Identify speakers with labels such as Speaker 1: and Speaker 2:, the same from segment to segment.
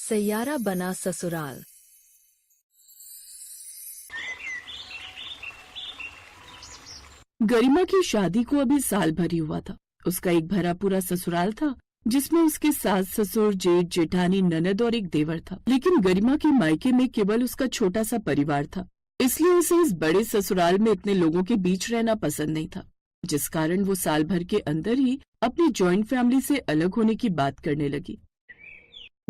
Speaker 1: सैयारा बना ससुराल।
Speaker 2: गरिमा की शादी को अभी साल भर ही हुआ था। उसका एक भरा पूरा ससुराल था जिसमें उसके सास ससुर, जेठ जेठानी, ननद और एक देवर था। लेकिन गरिमा के मायके में केवल उसका छोटा सा परिवार था, इसलिए उसे इस बड़े ससुराल में इतने लोगों के बीच रहना पसंद नहीं था, जिस कारण वो साल भर के अंदर ही अपनी जॉइंट फैमिली से अलग होने की बात करने लगी।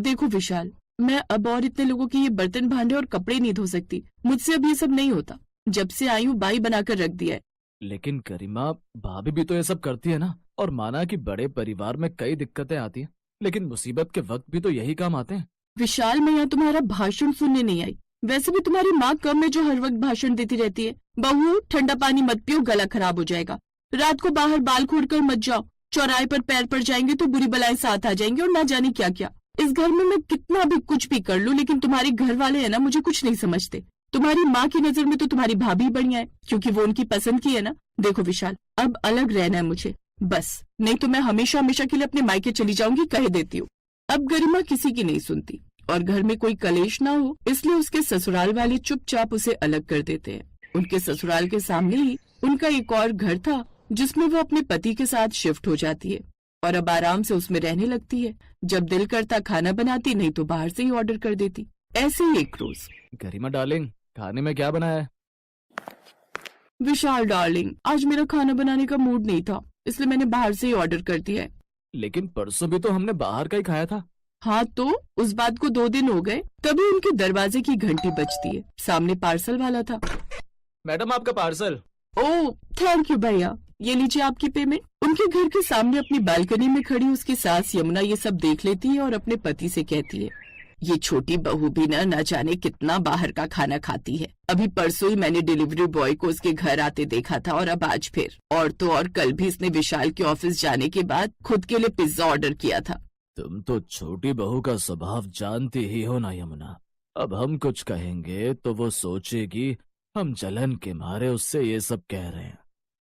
Speaker 2: देखो विशाल, मैं अब और इतने लोगों के ये बर्तन भांडे और कपड़े नहीं धो सकती। मुझसे अब ये सब नहीं होता। जब से आई हूँ बाई बनाकर रख दिया है।
Speaker 3: लेकिन गरिमा, भाभी भी तो ये सब करती है ना। और माना कि बड़े परिवार में कई दिक्कतें आती हैं, लेकिन मुसीबत के वक्त भी तो यही काम आते हैं।
Speaker 2: विशाल, मैं यहाँ तुम्हारा भाषण सुनने नहीं आई। वैसे भी तुम्हारी माँ कम है जो हर वक्त भाषण देती रहती है। बहू, ठंडा पानी मत पियो, गला खराब हो जाएगा। रात को बाहर बाल खोड़कर मत जाओ, चौराहे पर पैर पड़ जाएंगे तो बुरी बलाएं साथ आ जाएंगी और ना जाने क्या क्या। इस घर में मैं कितना भी कुछ भी कर लूं, लेकिन तुम्हारे घर वाले है ना, मुझे कुछ नहीं समझते। तुम्हारी माँ की नजर में तो तुम्हारी भाभी बढ़िया है, क्योंकि वो उनकी पसंद की है ना। देखो विशाल, अब अलग रहना है मुझे बस, नहीं तो मैं हमेशा हमेशा के लिए अपने मायके चली जाऊंगी, कह देती हूँ। अब गरिमा किसी की नहीं सुनती और घर में कोई कलेश ना हो, इसलिए उसके ससुराल वाले चुपचाप उसे अलग कर देते हैं। उनके ससुराल के सामने ही उनका एक और घर था जिसमें वो अपने पति के साथ शिफ्ट हो जाती है और अब आराम से उसमें रहने लगती है। जब दिल करता खाना बनाती, नहीं तो बाहर से ही ऑर्डर कर देती। ऐसे ही एक रोज।
Speaker 3: गरिमा डार्लिंग, खाने में क्या बनाया है?
Speaker 2: विशाल डार्लिंग, आज मेरा खाना बनाने का मूड नहीं था, इसलिए मैंने बाहर से ही ऑर्डर कर दिया है।
Speaker 3: लेकिन परसों भी तो हमने बाहर का ही खाया था।
Speaker 2: हाँ, तो उस बात को 2 दिन हो गए, तभी उनके दरवाजे की घंटी बजती है। सामने पार्सल वाला था।
Speaker 3: मैडम, आपका पार्सल।
Speaker 2: ओह, थैंक यू भैया, ये लीजिए आपकी पेमेंट। उनके घर के सामने अपनी बालकनी में खड़ी उसकी सास यमुना ये सब देख लेती है और अपने पति से कहती है, ये छोटी बहू भी ना जाने कितना बाहर का खाना खाती है। अभी परसों ही मैंने डिलीवरी बॉय को उसके घर आते देखा था और अब आज फिर। और तो और कल भी इसने विशाल के ऑफिस जाने के बाद खुद के लिए पिज्जा ऑर्डर किया था।
Speaker 3: तुम तो छोटी बहू का स्वभाव जानती ही हो ना यमुना। अब हम कुछ कहेंगे तो वो सोचेगी हम जलन के मारे उससे ये सब कह रहे हैं।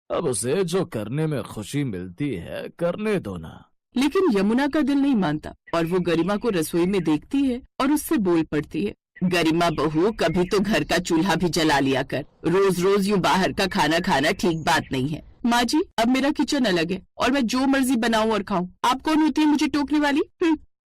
Speaker 3: अब उसे जो करने में खुशी मिलती है करने दो ना।
Speaker 2: लेकिन यमुना का दिल नहीं मानता और वो गरिमा को रसोई में देखती है और उससे बोल पड़ती है, गरिमा बहू, कभी तो घर का चूल्हा भी जला लिया कर। रोज रोज यूँ बाहर का खाना खाना ठीक बात नहीं है। माँ जी, अब मेरा किचन अलग है और मैं जो मर्जी बनाऊं और खाऊं। आप कौन होती है मुझे टोकने वाली?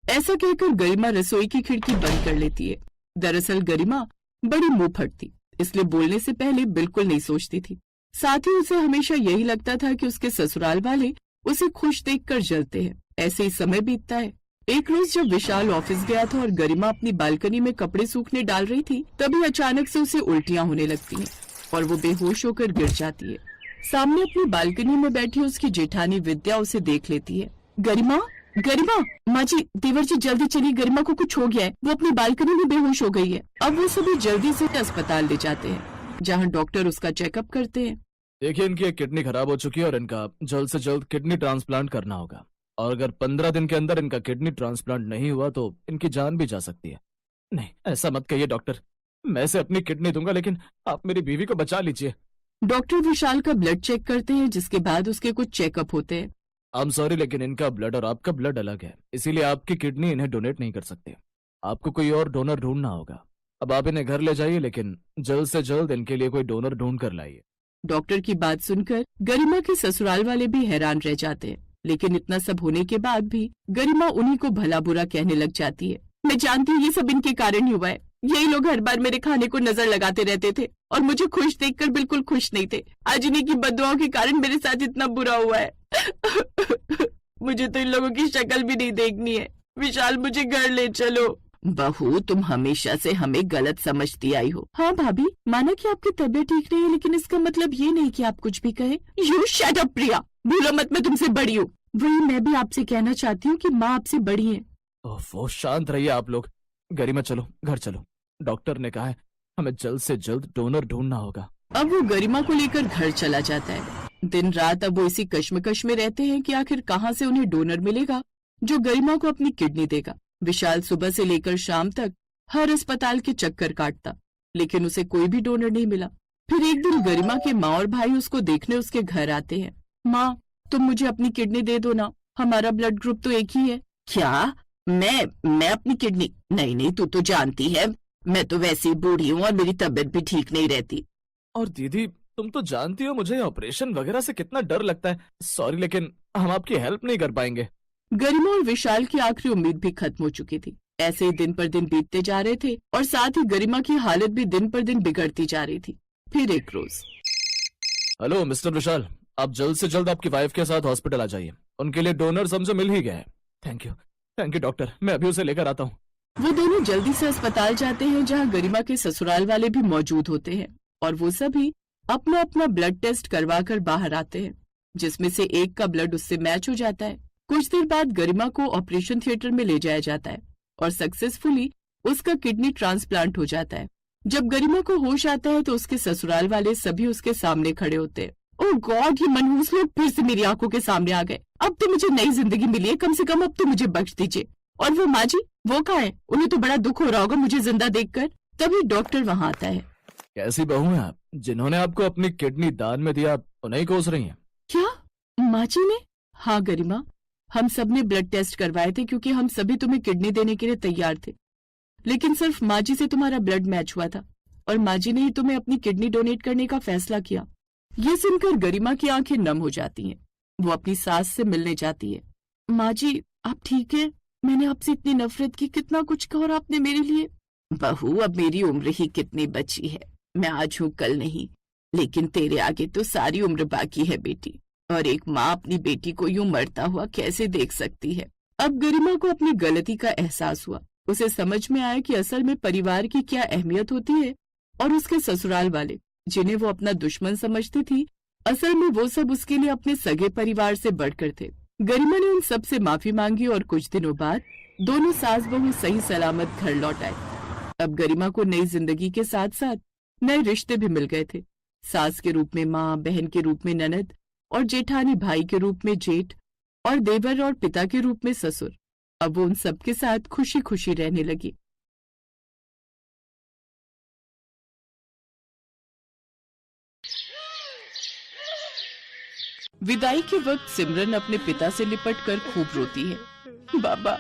Speaker 2: ऐसा कहकर गरिमा रसोई की खिड़की बंद कर लेती है। दरअसल गरिमा बड़ी मुंह फटती, इसलिए बोलने से पहले बिल्कुल नहीं सोचती थी। साथ ही उसे हमेशा यही लगता था कि उसके ससुराल वाले उसे खुश देखकर जलते हैं। ऐसे ही समय बीतता है। एक रोज जब विशाल ऑफिस गया था और गरिमा अपनी बालकनी में कपड़े सूखने डाल रही थी, तभी अचानक से उसे उल्टियां होने लगती हैं और वो बेहोश होकर गिर जाती है। सामने अपनी बालकनी में बैठी उसकी जेठानी विद्या उसे देख लेती है। गरिमा, गरिमा, माँ जी, देवर जी जल्दी चलिए, गरिमा को कुछ हो गया है, वो अपनी बालकनी में बेहोश हो गई है। अब वो सभी जल्दी से अस्पताल ले जाते हैं, जहाँ डॉक्टर उसका चेकअप करते हैं।
Speaker 3: देखिए, इनकी एक किडनी खराब हो चुकी है और इनका जल्द से जल्द किडनी ट्रांसप्लांट करना होगा। और अगर 15 दिन के अंदर इनका किडनी ट्रांसप्लांट नहीं हुआ तो इनकी जान भी जा सकती है। नहीं, ऐसा मत कहिए डॉक्टर, मैं इसे अपनी किडनी दूंगा, लेकिन आप मेरी बीवी को बचा लीजिए।
Speaker 2: डॉक्टर विशाल का ब्लड चेक करते हैं, जिसके बाद उसके कुछ चेकअप होते हैं।
Speaker 3: आई एम सॉरी, लेकिन इनका ब्लड और आपका ब्लड अलग है, इसीलिए आपकी किडनी इन्हें डोनेट नहीं कर सकते। आपको कोई और डोनर ढूंढना होगा। अब आप इन्हें घर ले जाइए, लेकिन जल्द से जल्द इनके लिए कोई डोनर ढूंढ कर लाइए।
Speaker 2: डॉक्टर की बात सुनकर गरिमा के ससुराल वाले भी हैरान रह जाते हैं, लेकिन इतना सब होने के बाद भी गरिमा उन्हीं को भला बुरा कहने लग जाती है। मैं जानती हूँ ये सब इनके कारण ही हुआ है। यही लोग हर बार मेरे खाने को नजर लगाते रहते थे और मुझे खुश देखकर बिल्कुल खुश नहीं थे। आज इन्हीं की बददुआओं के कारण मेरे साथ इतना बुरा हुआ है। मुझे तो इन लोगों की शक्ल भी नहीं देखनी है। विशाल, मुझे घर ले चलो। बहू, तुम हमेशा से हमें गलत समझती आई हो। हाँ भाभी, माना कि आपकी तबीयत ठीक नहीं है, लेकिन इसका मतलब ये नहीं कि आप कुछ भी कहे। यू शट अप प्रिया, भूलो मत मैं तुमसे बड़ी हूँ। वही मैं भी आपसे कहना चाहती हूँ कि माँ आपसे बड़ी है।
Speaker 3: वो शांत रहिए आप लोग। गरिमा, चलो घर चलो, डॉक्टर ने कहा है हमें जल्द से जल्द डोनर ढूंढना होगा।
Speaker 2: अब वो गरिमा को लेकर घर चला जाता है। दिन रात अब वो इसी कश्मकश में रहते हैं कि आखिर कहाँ से उन्हें डोनर मिलेगा जो गरिमा को अपनी किडनी देगा। विशाल सुबह से लेकर शाम तक हर अस्पताल के चक्कर काटता, लेकिन उसे कोई भी डोनर नहीं मिला। फिर एक दिन गरिमा के माँ और भाई उसको देखने उसके घर आते हैं। माँ, तुम मुझे अपनी किडनी दे दो ना, हमारा ब्लड ग्रुप तो एक ही है। क्या मैं अपनी किडनी? नहीं नहीं, तू तो जानती है मैं तो वैसे ही बूढ़ी हूँ और मेरी तबीयत भी ठीक नहीं रहती।
Speaker 3: और दीदी, तुम तो जानती हो मुझे ऑपरेशन वगैरह से कितना डर लगता है। सॉरी, लेकिन हम आपकी हेल्प नहीं कर पाएंगे।
Speaker 2: गरिमा और विशाल की आखिरी उम्मीद भी खत्म हो चुकी थी। ऐसे ही दिन पर दिन बीतते जा रहे थे और साथ ही गरिमा की हालत भी दिन पर दिन बिगड़ती जा रही थी। फिर एक रोज,
Speaker 3: हेलो मिस्टर विशाल, आप जल्द से जल्द आपकी वाइफ के साथ हॉस्पिटल आ जाइए। उनके लिए डोनर समझो मिल ही गया है। थैंक यू डॉक्टर, मैं अभी उसे लेकर आता हूँ।
Speaker 2: वो दोनों जल्दी से अस्पताल जाते हैं जहाँ गरिमा के ससुराल वाले भी मौजूद होते हैं और वो सभी अपना अपना ब्लड टेस्ट करवा कर बाहर आते हैं, जिसमें से एक का ब्लड उससे मैच हो जाता है। कुछ देर बाद गरिमा को ऑपरेशन थिएटर में ले जाया जाता है और सक्सेसफुली उसका किडनी ट्रांसप्लांट हो जाता है। जब गरिमा को होश आता है तो उसके ससुराल वाले सभी उसके सामने खड़े होते हैं। ओह गॉड, ये मनहूस लोग फिर से मेरी आंखों के सामने आ गए। अब तो मुझे नई जिंदगी मिली है, कम से कम अब तो मुझे बख्श दीजिए। और वो माँ जी, वो कहाँ है? उन्हें तो बड़ा दुख हो रहा होगा मुझे जिंदा देखकर। तभी डॉक्टर वहाँ आता है।
Speaker 3: कैसी बहू हैं आप? जिन्होंने आपको अपनी किडनी दान में दिया, उन्हें ही कोस रही हैं?
Speaker 2: क्या माँ जी ने? हाँ गरिमा, हम सब ने ब्लड टेस्ट करवाए थे क्योंकि हम सभी तुम्हें किडनी देने के लिए तैयार थे, लेकिन सिर्फ माँ जी से तुम्हारा ब्लड मैच हुआ था और माँ जी ने ही तुम्हें अपनी किडनी डोनेट करने का फैसला किया। ये सुनकर गरिमा की आंखें नम हो जाती हैं। वो अपनी सास से मिलने जाती है। माँ जी, आप ठीक है? मैंने आपसे इतनी नफरत की, कितना कुछ कहा और आपने मेरे लिए। बहू, अब मेरी उम्र ही कितनी बची है, मैं आज हूँ कल नहीं, लेकिन तेरे आगे तो सारी उम्र बाकी है बेटी। और एक माँ अपनी बेटी को यूं मरता हुआ कैसे देख सकती है? अब गरिमा को अपनी गलती का एहसास हुआ। उसे समझ में आया कि असल में परिवार की क्या अहमियत होती है और उसके ससुराल वाले, जिन्हें वो अपना दुश्मन समझती थी, असल में वो सब उसके लिए अपने सगे परिवार से बढ़कर थे। गरिमा ने उन सब से माफी मांगी और कुछ दिनों बाद दोनों सास बहू सही सलामत घर लौट आए। अब गरिमा को नई जिंदगी के साथ साथ नए रिश्ते भी मिल गए थे। सास के रूप में माँ, बहन के रूप में ननद और जेठानी भाई के रूप में जेठ और देवर और पिता के रूप में ससुर। अब वो उन सबके साथ खुशी खुशी रहने लगी। विदाई के वक्त सिमरन अपने पिता से लिपट कर खूब रोती है। बाबा,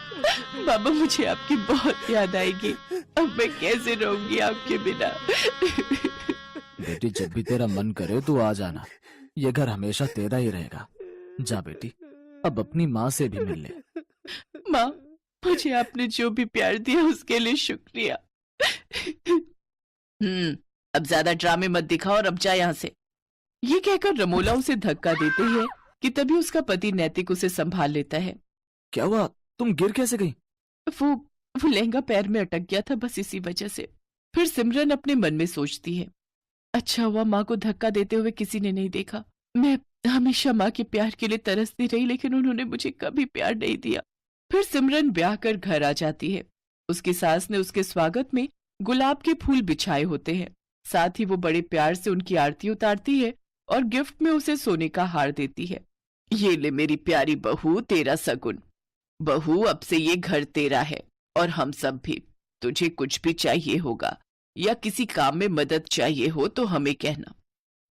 Speaker 2: बाबा, मुझे आपकी बहुत याद आएगी। अब मैं कैसे रहूंगी आपके बिना?
Speaker 3: बेटी, जब भी तेरा मन करे तो आ जाना, ये घर हमेशा तेरा ही रहेगा। जा बेटी, अब अपनी माँ से भी मिल ले।
Speaker 2: माँ, मुझे आपने जो भी प्यार दिया उसके लिए शुक्रिया। अब ज्यादा ड्रामे मत दिखाओ और अब जा यहाँ से। ये कहकर रमोला उसे धक्का देते है कि तभी उसका पति नैतिक उसे संभाल लेता है।
Speaker 3: क्या हुआ? तुम गिर कैसे गई?
Speaker 2: वो लहंगा पैर में अटक गया था, बस इसी वजह से। फिर सिमरन अपने मन में सोचती है, अच्छा हुआ माँ को धक्का देते हुए किसी ने नहीं देखा। मैं हमेशा माँ के प्यार के लिए तरसती रही, लेकिन उन्होंने मुझे कभी प्यार नहीं दिया। फिर सिमरन ब्याह कर घर आ जाती है। उसकी सास ने उसके स्वागत में गुलाब के फूल बिछाए होते हैं। साथ ही वो बड़े प्यार से उनकी आरती उतारती है और गिफ्ट में उसे सोने का हार देती है। ये ले मेरी प्यारी बहू, तेरा सगुन। बहू, अब से ये घर तेरा है और हम सब भी। तुझे कुछ भी चाहिए होगा या किसी काम में मदद चाहिए हो तो हमें कहना।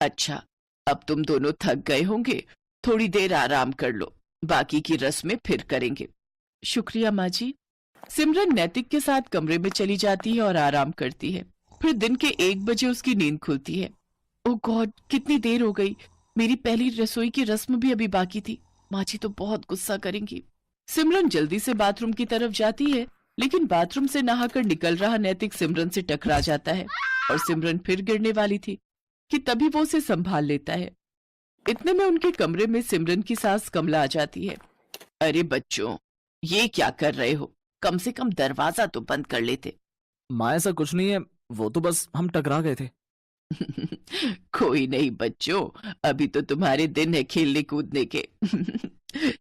Speaker 2: अच्छा, अब तुम दोनों थक गए होंगे, थोड़ी देर आराम कर लो, बाकी की रस्में फिर करेंगे। शुक्रिया माँ जी। सिमरन नैतिक के साथ कमरे में चली जाती है और आराम करती है। फिर दिन के 1 बजे उसकी नींद खुलती है। ओह गॉड, कितनी देर हो गई, मेरी पहली रसोई की रस्म भी अभी बाकी थी। माँ जी तो बहुत गुस्सा करेंगी। सिमरन जल्दी से बाथरूम की तरफ जाती है, लेकिन बाथरूम से नहाकर निकल रहा नैतिक सिमरन से टकरा जाता है और सिमरन फिर गिरने वाली थी कि तभी वो उसे संभाल लेता है। इतने में उनके कमरे में सिमरन की सास कमला आ जाती है। अरे बच्चों, ये क्या कर रहे हो? कम से कम दरवाजा तो बंद कर लेते।
Speaker 3: माँ, ऐसा कुछ नहीं है, वो तो बस हम टकरा गए थे।
Speaker 2: कोई नहीं बच्चों, अभी तो तुम्हारे दिन है खेलने कूदने के।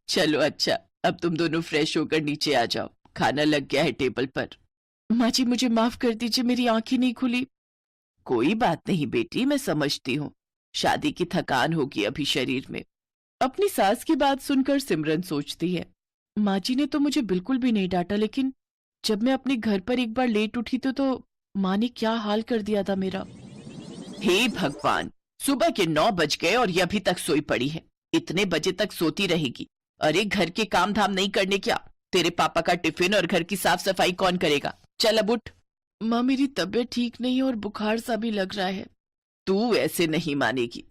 Speaker 2: चलो अच्छा, अब तुम दोनों फ्रेश होकर नीचे आ जाओ, खाना लग गया है टेबल पर। माँ जी, मुझे माफ कर दीजिए, मेरी आंखें नहीं खुली। कोई बात नहीं बेटी, मैं समझती हूँ, शादी की थकान होगी अभी शरीर में। अपनी सास की बात सुनकर सिमरन सोचती है, माँ जी ने तो मुझे बिल्कुल भी नहीं डांटा, लेकिन जब मैं अपने घर पर एक बार लेट उठी तो माँ ने क्या हाल कर दिया था मेरा। हे भगवान, सुबह के 9 बज गए और ये अभी तक सोई पड़ी है। इतने बजे तक सोती रहेगी? अरे घर के काम धाम नहीं करने क्या? तेरे पापा का टिफिन और घर की साफ सफाई कौन करेगा? चल अब उठ। माँ, मेरी तबीयत ठीक नहीं है और बुखार सा भी लग रहा है। तू ऐसे नहीं मानेगी।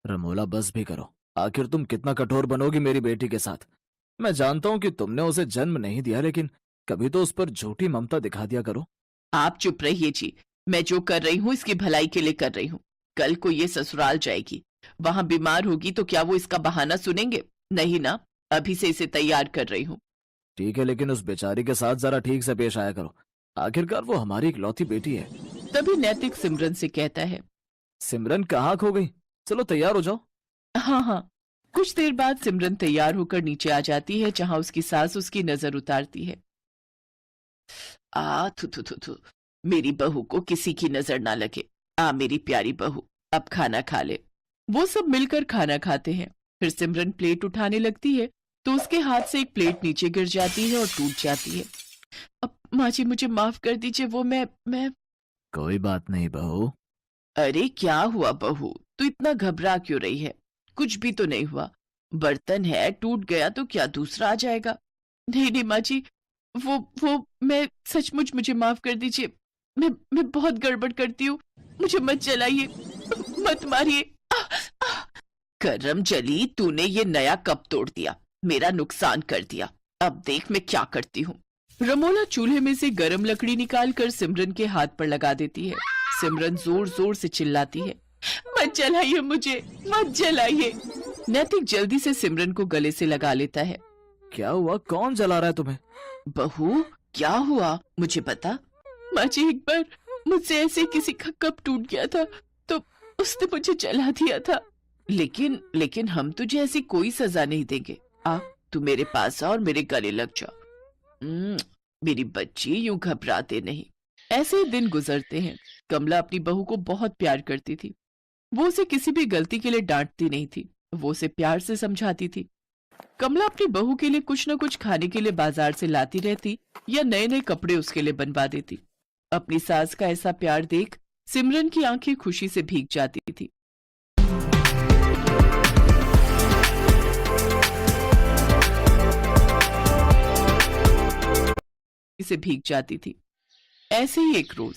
Speaker 3: रमोला, बस भी करो। आखिर तुम कितना कठोर बनोगी मेरी बेटी के साथ। मैं जानता हूँ कि तुमने उसे जन्म नहीं दिया, लेकिन कभी तो उस पर झूठी ममता दिखा दिया करो।
Speaker 2: आप चुप रहिए जी। मैं जो कर रही हूँ इसकी भलाई के लिए कर रही हूँ। कल को ये ससुराल जाएगी, वहां बीमार होगी तो क्या वो इसका बहाना सुनेंगे? नहीं ना। अभी से इसे तैयार कर रही हूँ।
Speaker 3: ठीक है, लेकिन उस बेचारी के साथ जरा ठीक से पेश आया करो। आखिरकार वो हमारी इकलौती बेटी है।
Speaker 2: तभी नैतिक सिमरन से कहता है,
Speaker 3: सिमरन कहाँ खो गई? चलो तैयार हो जाओ।
Speaker 2: हाँ हाँ। कुछ देर बाद सिमरन तैयार होकर नीचे आ जाती है, जहां उसकी सास उसकी नजर उतारती है। थू थू थू थू, मेरी बहू को किसी की नजर ना लगे। मेरी प्यारी बहू, अब खाना खा ले। वो सब मिलकर खाना खाते हैं। फिर सिमरन प्लेट उठाने लगती है तो उसके हाथ से एक प्लेट नीचे गिर जाती है और टूट जाती है। अब माँ जी मुझे माफ कर दीजिए, वो मैं
Speaker 3: कोई बात नहीं बहू।
Speaker 2: अरे क्या हुआ बहू, तू इतना घबरा क्यों रही है? कुछ भी तो नहीं हुआ। बर्तन है, टूट गया तो क्या दूसरा आ जाएगा? नहीं नहीं माँ जी, वो मैं सचमुच, मुझे माफ कर दीजिए। मैं बहुत गड़बड़ करती हूँ। मुझे मत जलाइए, मत मारिए। करम जली, तूने ये नया कप तोड़ दिया, मेरा नुकसान कर दिया। अब देख मैं क्या करती हूँ। रमोला चूल्हे में से गरम लकड़ी निकालकर सिमरन के हाथ पर लगा देती है। सिमरन जोर जोर से चिल्लाती है, मत जलाइए मुझे, मत जलाइए। नैतिक जल्दी से सिमरन को गले से लगा लेता है।
Speaker 3: क्या हुआ? कौन जला रहा है तुम्हें?
Speaker 2: बहू, क्या हुआ मुझे बता। माँ जी, एक बार मुझसे ऐसे किसी का कप टूट गया था तो उसने मुझे जला दिया था। लेकिन हम तुझे ऐसी कोई सजा नहीं देंगे। तू मेरे पास आ और मेरे गले लग जा। मेरी बच्ची, यूं घबराते नहीं। ऐसे ही दिन गुजरते हैं। कमला अपनी बहू को बहुत प्यार करती थी। वो उसे किसी भी गलती के लिए डांटती नहीं थी, वो उसे प्यार से समझाती थी। कमला अपनी बहू के लिए कुछ न कुछ खाने के लिए बाजार से लाती रहती या नए नए कपड़े उसके लिए बनवा देती। अपनी सास का ऐसा प्यार देख सिमरन की आंखें खुशी से भीग जाती थी। ऐसे ही एक रोज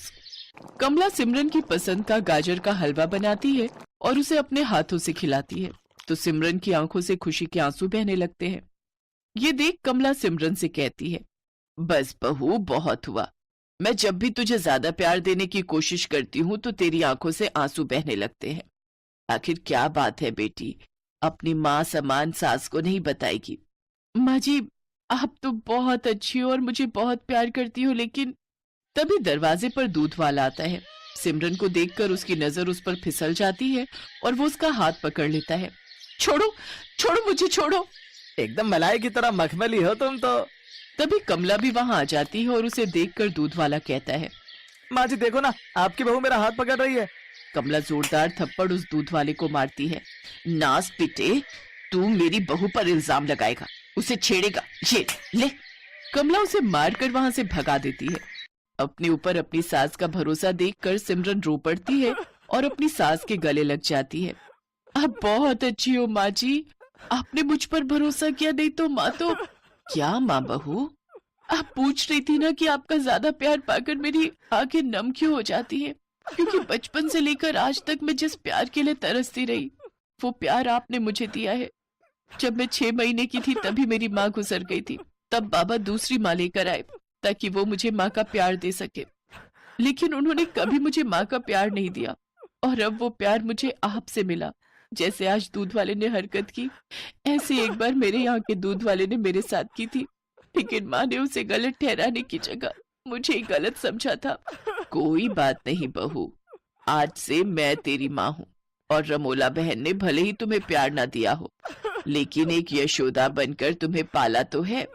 Speaker 2: कमला सिमरन की पसंद का गाजर का हलवा बनाती है और उसे अपने हाथों से खिलाती है तो सिमरन की आंखों से खुशी के आंसू बहने लगते हैं। ये देख कमला सिमरन से कहती है, बस बहू, बहुत हुआ। मैं जब भी तुझे ज्यादा प्यार देने की कोशिश करती हूँ तो तेरी आंखों से आंसू बहने लगते हैं। आखिर क्या बात है बेटी, अपनी माँ समान सास को नहीं बताएगी? माँ जी, आप तो बहुत अच्छी हो और मुझे बहुत प्यार करती हो, लेकिन तभी दरवाजे पर दूध वाला आता है। सिमरन को देखकर उसकी नजर उस पर फिसल जाती है और वो उसका हाथ पकड़ लेता है। छोड़ो, छोड़ो मुझे, छोड़ो।
Speaker 3: एकदम मलाई की तरह मखमली हो तुम तो।
Speaker 2: तभी कमला भी वहां आ जाती है और उसे देखकर दूध वाला कहता है,
Speaker 3: माँ जी देखो ना, आपकी बहू मेरा हाथ पकड़ रही है।
Speaker 2: कमला जोरदार थप्पड़ उस दूध वाले को मारती है। नास पिटे, तू मेरी बहू पर इल्जाम लगाएगा, उसे छेड़ेगा, ये ले। कमला उसे मारकर वहां से भगा देती है। अपने ऊपर अपनी सास का भरोसा देखकर सिमरन रो पड़ती है और अपनी सास के गले लग जाती है। आप बहुत अच्छी हो माँ जी, आपने मुझ पर भरोसा किया, नहीं तो माँ तो। क्या माँ बहू, आप पूछ रही थी ना कि आपका ज्यादा प्यार पाकर मेरी आंखें नम क्यों हो जाती है? क्योंकि बचपन से लेकर आज तक मैं जिस प्यार के लिए तरसती रही, वो प्यार आपने मुझे दिया है। जब मैं 6 महीने की थी तभी मेरी माँ गुजर गई थी। तब बाबा दूसरी माँ लेकर आए ताकि वो मुझे माँ का प्यार दे सके, लेकिन उन्होंने कभी मुझे माँ का प्यार नहीं दिया और अब वो प्यार मुझे आपसे मिला। जैसे आज दूध वाले ने हरकत की, ऐसे एक बार मेरे यहाँ के दूध वाले ने मेरे साथ की थी, लेकिन माँ ने उसे गलत ठहराने की जगह मुझे ही गलत समझा था। कोई बात नहीं बहू, आज से मैं तेरी माँ हूँ और रमोला बहन ने भले ही तुम्हें प्यार ना दिया हो, लेकिन एक यशोदा बनकर तुम्हें पाला तो है,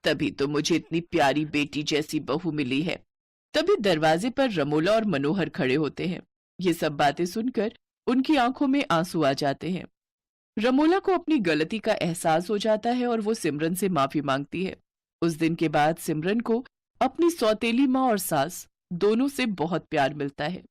Speaker 2: तभी तो मुझे इतनी प्यारी बेटी जैसी बहू मिली है। तभी दरवाजे पर रमोला और मनोहर खड़े होते हैं। ये सब बातें सुनकर उनकी आंखों में आंसू आ जाते हैं। रमोला को अपनी गलती का एहसास हो जाता है और वो सिमरन से माफी मांगती है। उस दिन के बाद सिमरन को अपनी सौतेली माँ और सास दोनों से बहुत प्यार मिलता है।